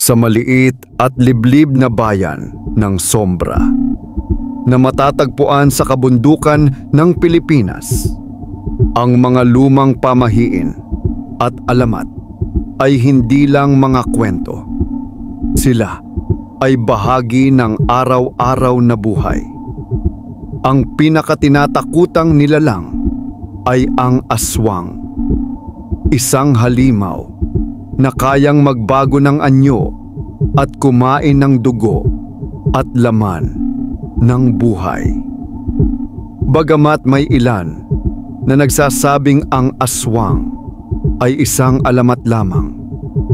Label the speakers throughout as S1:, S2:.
S1: sa maliit at liblib na bayan ng Sombra na matatagpuan sa kabundukan ng Pilipinas. Ang mga lumang pamahiin at alamat ay hindi lang mga kwento. Sila ay bahagi ng araw-araw na buhay. Ang pinakatinatakutang nilalang ay ang aswang, isang halimaw na kayang magbago ng anyo at kumain ng dugo at laman ng buhay. Bagamat may ilan na nagsasabing ang aswang ay isang alamat lamang,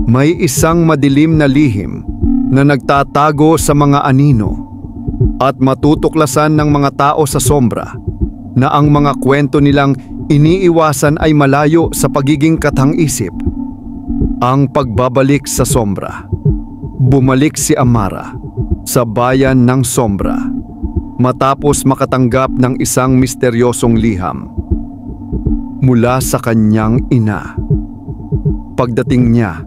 S1: may isang madilim na lihim na nagtatago sa mga anino at matutuklasan ng mga tao sa Sombra na ang mga kwento nilang iniiwasan ay malayo sa pagiging katang-isip. Ang pagbabalik sa Sombra. Bumalik si Amara sa bayan ng Sombra matapos makatanggap ng isang misteryosong liham mula sa kanyang ina. Pagdating niya,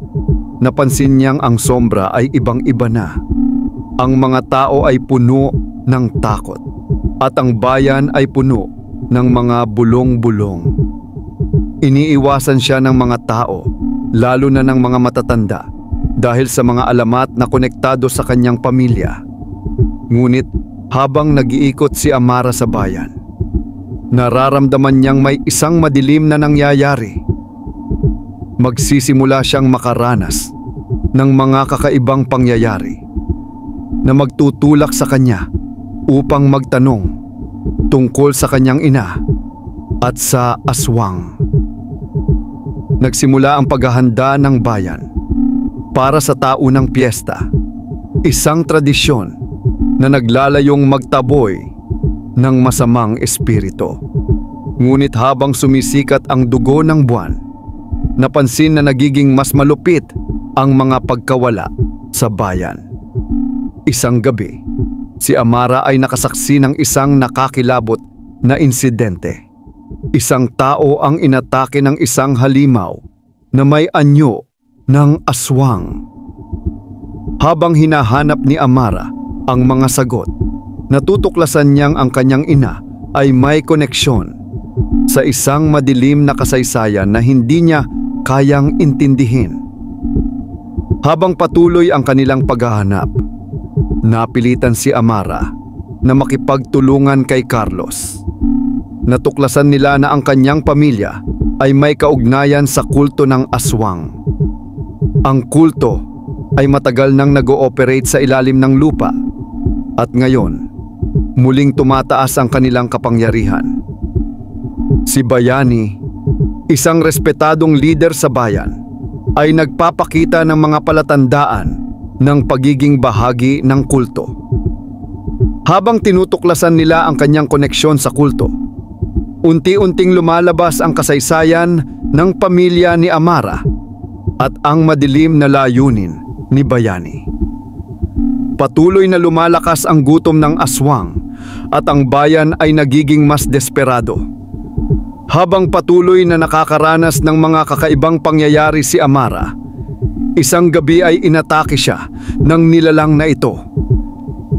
S1: napansin niyang ang Sombra ay ibang-iba na. Ang mga tao ay puno ng takot at ang bayan ay puno ng mga bulong-bulong. Iniiwasan siya ng mga tao, lalo na ng mga matatanda, dahil sa mga alamat na konektado sa kanyang pamilya. Ngunit habang nag-iikot si Amara sa bayan, nararamdaman niyang may isang madilim na nangyayari. Magsisimula siyang makaranas ng mga kakaibang pangyayari na magtutulak sa kanya upang magtanong tungkol sa kanyang ina at sa aswang. Nagsimula ang paghahanda ng bayan para sa taunang piyesta, isang tradisyon na naglalayong magtaboy ng masamang espiritu. Ngunit habang sumisikat ang dugo ng buwan, napansin na nagiging mas malupit ang mga pagkawala sa bayan. Isang gabi, si Amara ay nakasaksi ng isang nakakilabot na insidente. Isang tao ang inatake ng isang halimaw na may anyo ng aswang. Habang hinahanap ni Amara ang mga sagot, natutuklasan niyang ang kanyang ina ay may koneksyon sa isang madilim na kasaysayan na hindi niya kayang intindihin. Habang patuloy ang kanilang paghahanap, napilitan si Amara na makipagtulungan kay Carlos. Natuklasan nila na ang kanyang pamilya ay may kaugnayan sa kulto ng aswang. Ang kulto ay matagal nang nag-ooperate sa ilalim ng lupa at ngayon, muling tumataas ang kanilang kapangyarihan. Si Bayani, isang respetadong leader sa bayan, ay nagpapakita ng mga palatandaan ng pagiging bahagi ng kulto. Habang tinutuklasan nila ang kanyang koneksyon sa kulto, unti-unting lumalabas ang kasaysayan ng pamilya ni Amara at ang madilim na layunin ni Bayani. Patuloy na lumalakas ang gutom ng aswang at ang bayan ay nagiging mas desperado. Habang patuloy na nakakaranas ng mga kakaibang pangyayari si Amara, isang gabi ay inatake siya ng nilalang na ito.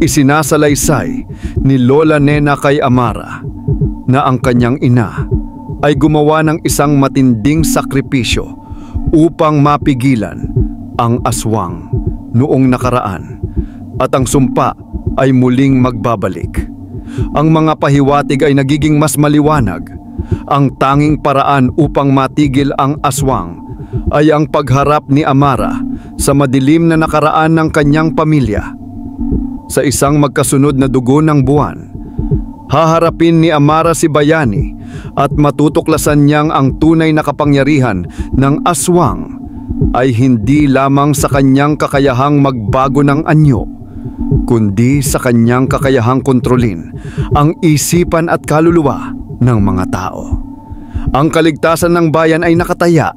S1: Isinasalaysay ni Lola Nena kay Amara na ang kanyang ina ay gumawa ng isang matinding sakripisyo upang mapigilan ang aswang noong nakaraan at ang sumpa ay muling magbabalik. Ang mga pahiwatig ay nagiging mas maliwanag. Ang tanging paraan upang matigil ang aswang ay ang pagharap ni Amara sa madilim na nakaraan ng kanyang pamilya. Sa isang magkasunod na dugo ng buwan, haharapin ni Amara si Bayani at matutuklasan niyang ang tunay na kapangyarihan ng aswang ay hindi lamang sa kanyang kakayahang magbago ng anyo, kundi sa kanyang kakayahang kontrolin ang isipan at kaluluwa ng mga tao. Ang kaligtasan ng bayan ay nakataya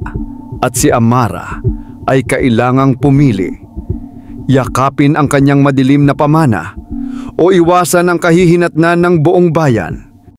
S1: at si Amara ay kailangang pumili. Yakapin ang kanyang madilim na pamana o iwasan ang kahihinatnan ng buong bayan.